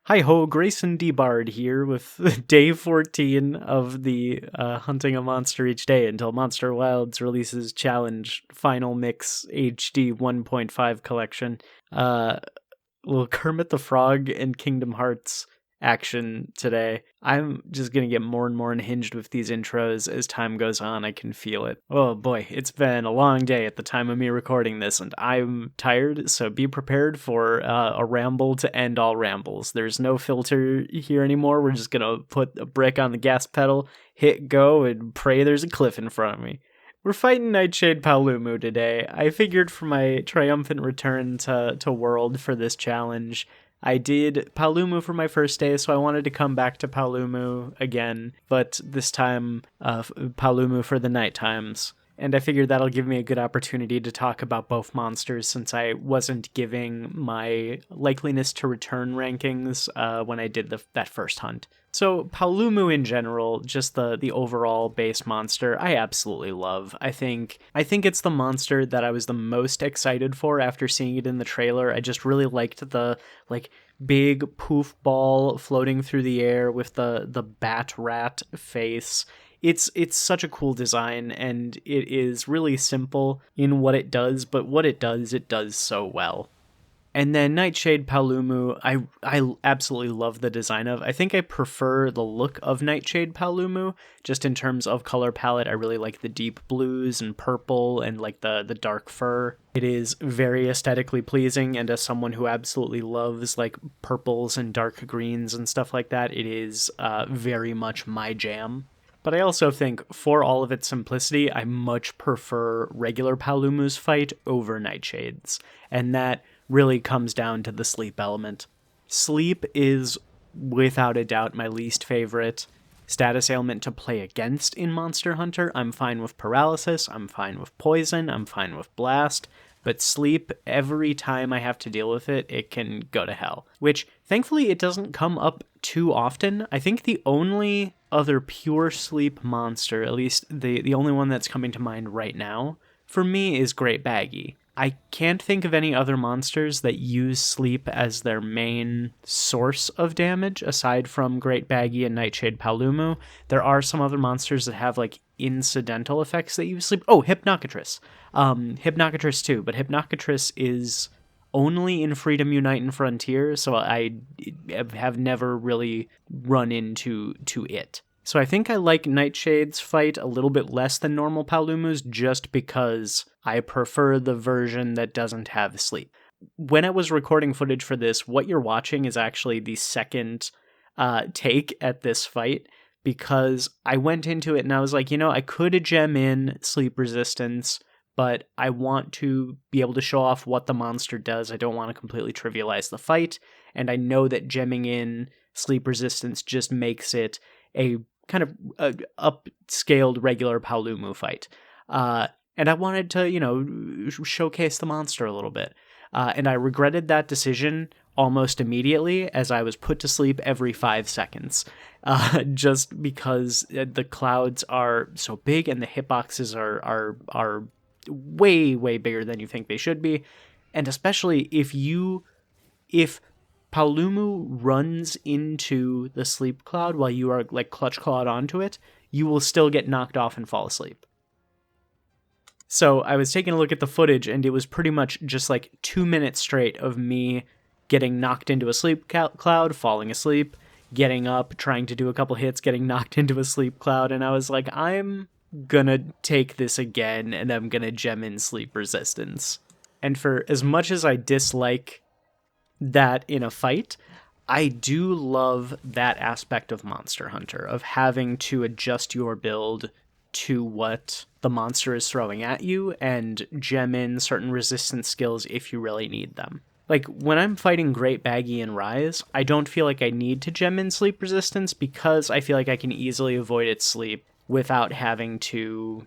Hi-ho, Grayson D. here with day 14 of the Hunting a Monster Each Day until Monster Wilds releases Challenge Final Mix HD 1.5 collection. Little Kermit the Frog and Kingdom Hearts action today. I'm just gonna get more and more unhinged with these intros as time goes on. I can feel it. Oh boy, it's been a long day at the time of me recording this, and I'm tired, so be prepared for a ramble to end all rambles. There's no filter here anymore. We're just gonna put a brick on the gas pedal, hit go, and pray there's a cliff in front of me. We're fighting Nightshade Paolumu today. I figured for my triumphant return to World for this challenge, I did Paolumu for my first day, so I wanted to come back to Paolumu again, but this time Paolumu for the night times. And I figured that'll give me a good opportunity to talk about both monsters since I wasn't giving my likeliness to return rankings when I did that first hunt. So Paolumu in general, just the overall base monster, I absolutely love. I think it's the monster that I was the most excited for after seeing it in the trailer. I just really liked the big poof ball floating through the air with the bat rat face. It's such a cool design, and it is really simple in what it does, but what it does so well. And then Nightshade Paolumu, I absolutely love the design of. I think I prefer the look of Nightshade Paolumu, just in terms of color palette. I really like the deep blues and purple and like the dark fur. It is very aesthetically pleasing, and as someone who absolutely loves like purples and dark greens and stuff like that, it is very much my jam. But I also think, for all of its simplicity, I much prefer regular Paolumu's fight over Nightshade's, and that really comes down to the sleep element. Sleep is, without a doubt, my least favorite status ailment to play against in Monster Hunter. I'm fine with paralysis, I'm fine with poison, I'm fine with blast, but sleep, every time I have to deal with it, it can go to hell. Which, thankfully, it doesn't come up too often. I think the only other pure sleep monster, at least the only one that's coming to mind right now, for me is Great Baggy. I can't think of any other monsters that use sleep as their main source of damage, aside from Great Baggy and Nightshade Paolumu. There are some other monsters that have, like, incidental effects that use sleep. Oh, Hypnocatress. Hypnocatress too, but Hypnocatress is only in Freedom Unite and Frontier, so I have never really run into it. So I think I like Nightshade's fight a little bit less than normal Paolumu's just because I prefer the version that doesn't have sleep. When I was recording footage for this, what you're watching is actually the second take at this fight, because I went into it and I was like, I could gem in sleep resistance, but I want to be able to show off what the monster does. I don't want to completely trivialize the fight, and I know that gemming in sleep resistance just makes it a kind of upscaled regular Paolumu fight. And I wanted to, showcase the monster a little bit. And I regretted that decision almost immediately as I was put to sleep every 5 seconds. Just because the clouds are so big and the hitboxes are way, way bigger than you think they should be. And especially if Paolumu runs into the sleep cloud while you are like clutch clawed onto it, you will still get knocked off and fall asleep. So I was taking a look at the footage, and it was pretty much just like 2 minutes straight of me getting knocked into a sleep cloud, falling asleep, getting up, trying to do a couple hits, getting knocked into a sleep cloud, and I was like, I'm gonna take this again, and I'm gonna gem in sleep resistance. And for as much as I dislike that in a fight, I do love that aspect of Monster Hunter, of having to adjust your build to what the monster is throwing at you and gem in certain resistance skills if you really need them. Like, when I'm fighting Great Baggy and Rise, I don't feel like I need to gem in sleep resistance because I feel like I can easily avoid its sleep without having to,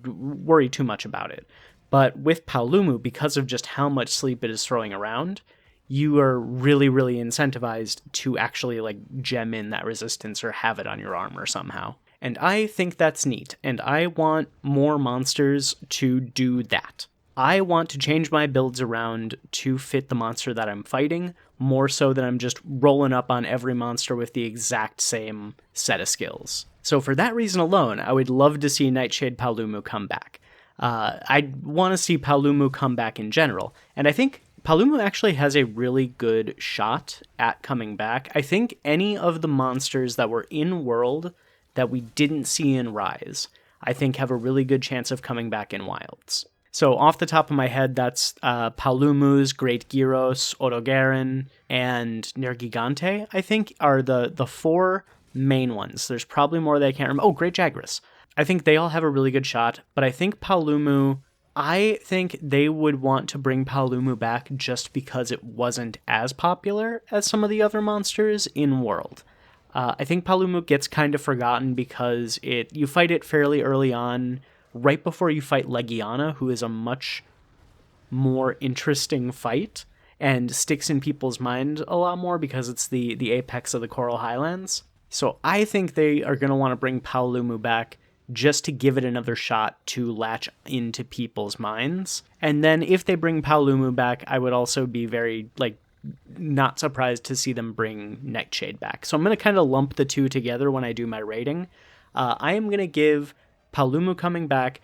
worry too much about it. But with Paolumu, because of just how much sleep it is throwing around, you are really, really incentivized to actually gem in that resistance or have it on your armor somehow. And I think that's neat, and I want more monsters to do that. I want to change my builds around to fit the monster that I'm fighting, more so than I'm just rolling up on every monster with the exact same set of skills. So for that reason alone, I would love to see Nightshade Palumu come back. I want to see Palumu come back in general, and I think Palumu actually has a really good shot at coming back. I think any of the monsters that were in World that we didn't see in Rise, I think have a really good chance of coming back in Wilds. So off the top of my head, that's Palumu's, Great Gyros, Odogaron, and Nergigante, I think, are the four main ones. There's probably more that I can't remember. Oh, Great Jagras. I think they all have a really good shot, but I think Palumu, I think they would want to bring Palumu back just because it wasn't as popular as some of the other monsters in World. I think Palumu gets kind of forgotten because you fight it fairly early on, right before you fight Legiana, who is a much more interesting fight and sticks in people's mind a lot more because it's the apex of the Coral Highlands. So I think they are going to want to bring Palumu back just to give it another shot to latch into people's minds. And then if they bring Palumu back, I would also be very, not surprised to see them bring Nightshade back. So I'm going to kind of lump the two together when I do my rating. I am going to give Palumu coming back,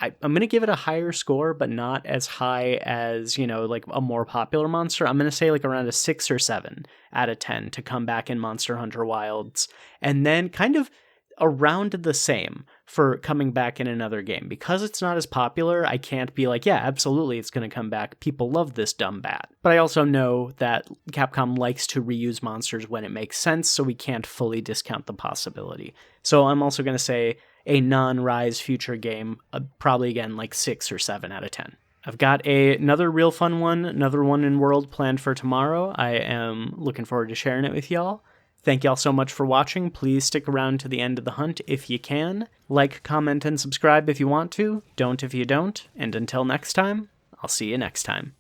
I'm going to give it a higher score, but not as high as, a more popular monster. I'm going to say around a 6 or 7 out of 10 to come back in Monster Hunter Wilds. And then kind of around the same for coming back in another game. Because it's not as popular, I can't be yeah, absolutely, it's going to come back. People love this dumb bat. But I also know that Capcom likes to reuse monsters when it makes sense, so we can't fully discount the possibility. So I'm also going to say a non-Rise future game, probably again 6 or 7 out of 10. I've got another real fun one, another one in World planned for tomorrow. I am looking forward to sharing it with y'all. Thank y'all so much for watching. Please stick around to the end of the hunt if you can. Like, comment, and subscribe if you want to. Don't if you don't. And until next time, I'll see you next time.